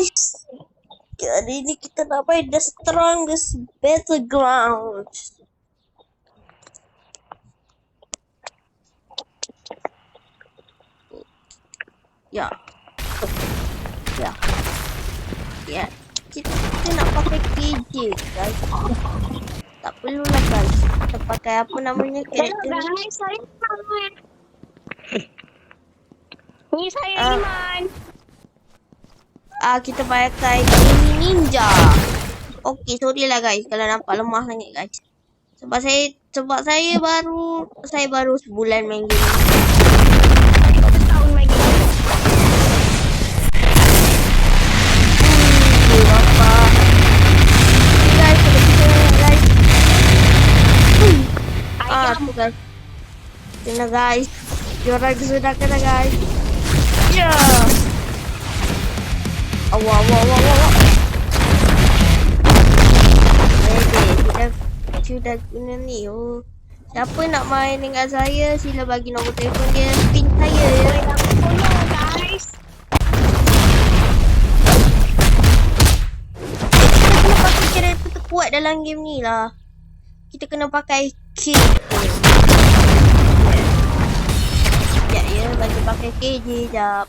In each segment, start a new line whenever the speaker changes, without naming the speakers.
guys. Hari ini kita nak main The Strongest Battleground. Ya. Kita nak pakai KJ guys. Tak perlulah guys. Kita pakai apa namanya karakter.
Ni saya Iman.
Kita pakai ini ninja. Okey, sorry lah guys kalau nampak lemah sangat guys. Sebab saya baru sebulan main game.
Baru setahun main game.
Bapak. Guys, guys. Tu guys. Kena guys. Juara sudah kena guys. Ya. Awak. Sudah guna ni. Siapa nak main dengan saya, sila bagi nombor telefon dia, pin saya ya.
Tolong guys.
Kita kena pakai karakter terkuat dalam game ni lah. Kita kena pakai kit. Ya, bagi pakai KJ jap.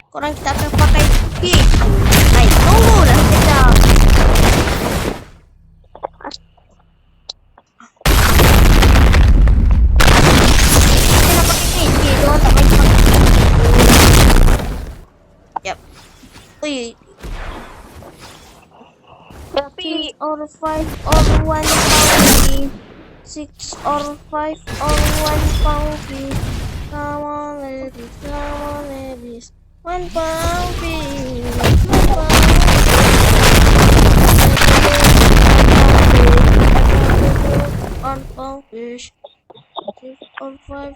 Korang kita akan pakai kit. Baik, tunggulah sekejap. Kita nak pakai KJ, diorang tak bagi pakai. Yap. Ui. 3 or 5 or 1 pound 6 or 5 or 1 pound fee. Come on ladies, 1 pound fee. 1 pound fish. 6 or 5.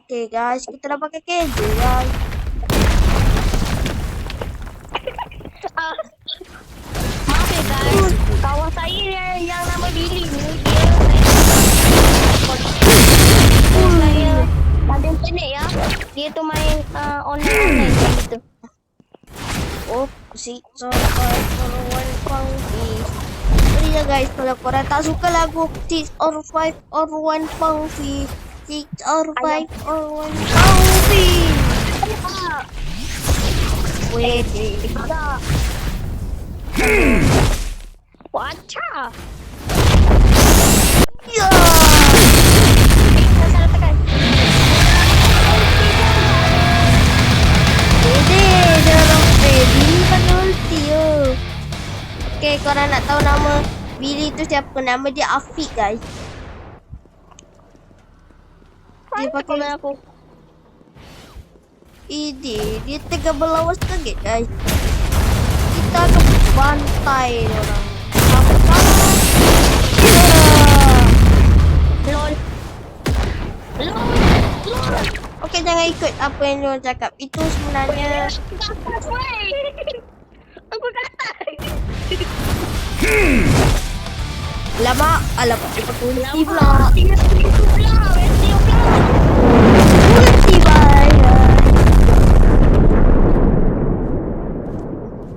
Okay guys, kita dah pakai KJ guys.
Maaf ya guys. Kawan saya yang nama Billy ni saya ada internet ya. Dia tu main online macam gitu.
Oh, 6 or 5 or 1 pound fish. Jadi ya guys, kalau korang tak suka lagu 6 or 5 or 1 pound fish, 6 or 5 or 1 pound fish. Wait.
Ada. Wacah.
Ya.
Salah tekan.
Billy pakai ulti yo. Okay, korang nak tahu nama Billy tu siapa? Nama dia Afiq guys. Dia pakai
aku.
Dia tengah berlawas kaget guys. Kita akan bantai orang.
Lol.
Okay, jangan ikut apa yang diorang cakap. Itu sebenarnya
Aku kata.
Alamak, dia pakai ulti pula. Ulti bahaya.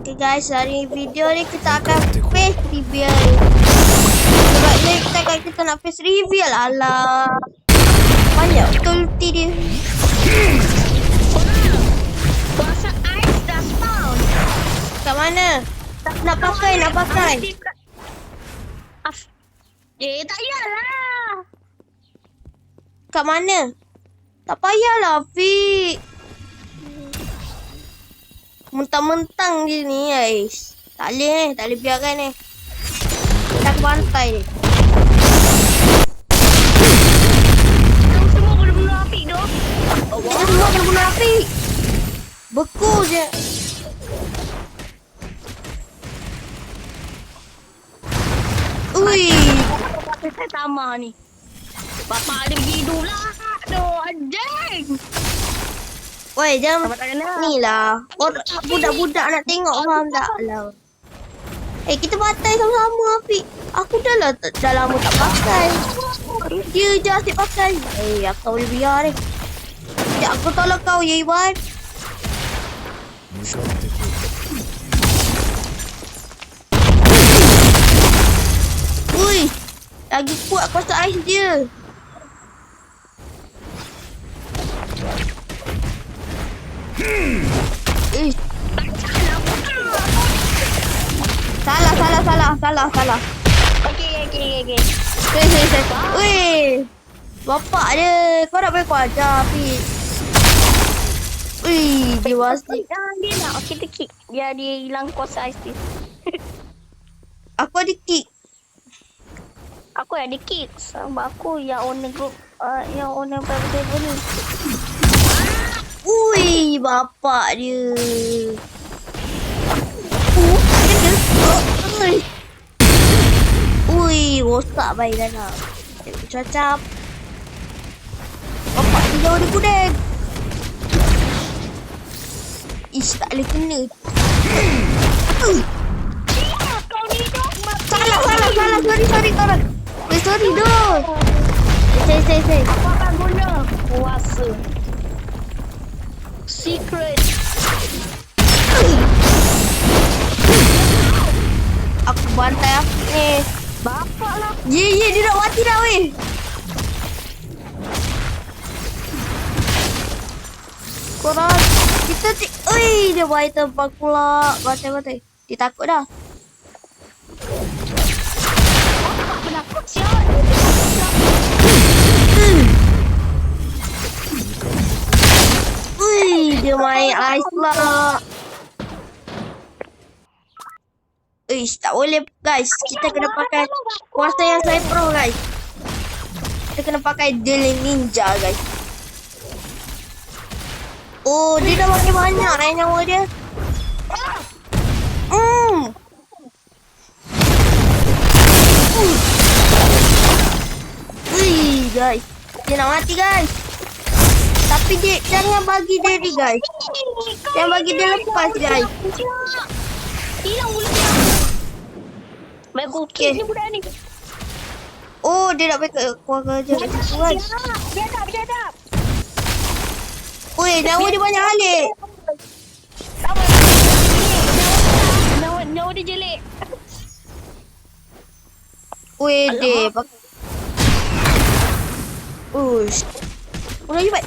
Okay guys, hari video ni kita akan face reveal. Sebab ni kita nak face reveal. Alah, banyak betul ulti dia.
Kuasa ais dah spawn.
Kat mana? Nak pakai.
Tak payahlah.
Kat mana? Tak payahlah, Fik. Mentang-mentang je ni, guys. Tak boleh biarkan ni. Kita bantai ni.
Semua boleh bunuh api tu.
Kita semua boleh bunuh api. Beku je. Ui.
Saya sama ni. Bapak ada begitu lah. Aduh, anjing.
Woi, jangan ni lah. Budak-budak nak tengok faham tak? Alah. Kita batai sama-sama Afiq. Aku dah lama tak pakai. Dia je asyik pakai. Aku boleh biar ni. Sekejap aku tolong kau ya Iwan. Lagi kuat kuasa ais dia. Eh. Salah.
Okey.
Saya. Weh. Bapak dia. Kau nak bagi kau ajar, Fit. Wih, dia wasik.
Dia nak kita kick. Biar dia hilang kuasa ais dia.
Aku ada kick.
Aku ada kick. Sama aku yang owner group. Yang owner private server ni.
Ui, bapak dia. Ui, rosak baik dah nak. Cacap. Bapak dia jauh dia kudet. Ish, tak boleh kena.
Kau ni dok.
Salah. Sorry korang. Sorry dong. Say.
Apa akan guna? Kuasa. Secret.
Aku bantai aku ni.
Bapak lah.
Ye, dia nak mati dah weh. Korang, kita oi, dia baik tempat pula. Bantai. Dia takut dah.
Bapak penakut siap.
Ui, dia main ais pula. Ish, tak boleh guys. Kita kena pakai kuasa yang saya pro guys. Kita kena pakai Dealing Ninja guys. Oh, dia dah makin banyak nyawa dia. Ui, guys. Dia nak mati guys. Tapi dia jangan bagi dia ni guys. Jangan bagi dia lepas guys.
Hilang mulut dia. Baik okey ni budak ni.
Oh, dia nak pergi keluarga je. Guys.
Biadab.
Ui, nyawa dia banyak alik.
Sama. Nyawa dia jelek.
Ui, dia. Ush. Udah cepat.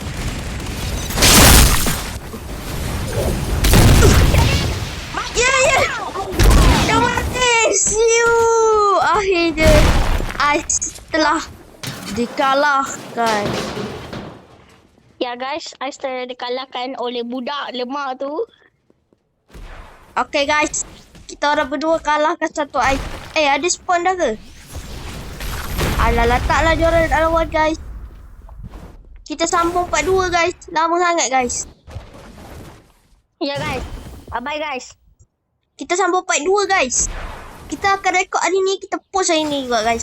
Ya. Dah mati. Siu. Akhirnya Ais telah dikalahkan.
Ya guys, Ais telah dikalahkan oleh budak lemah tu.
Okay guys. Kita orang berdua kalahkan satu Ais. Ada spawn dah ke? Alah, letaklah diorang dalam ward guys. Kita sambung part 2 guys. Lama sangat guys.
Ya guys. Bye guys.
Kita sambung part 2 guys. Kita akan rekod hari ni. Kita post hari ni juga guys.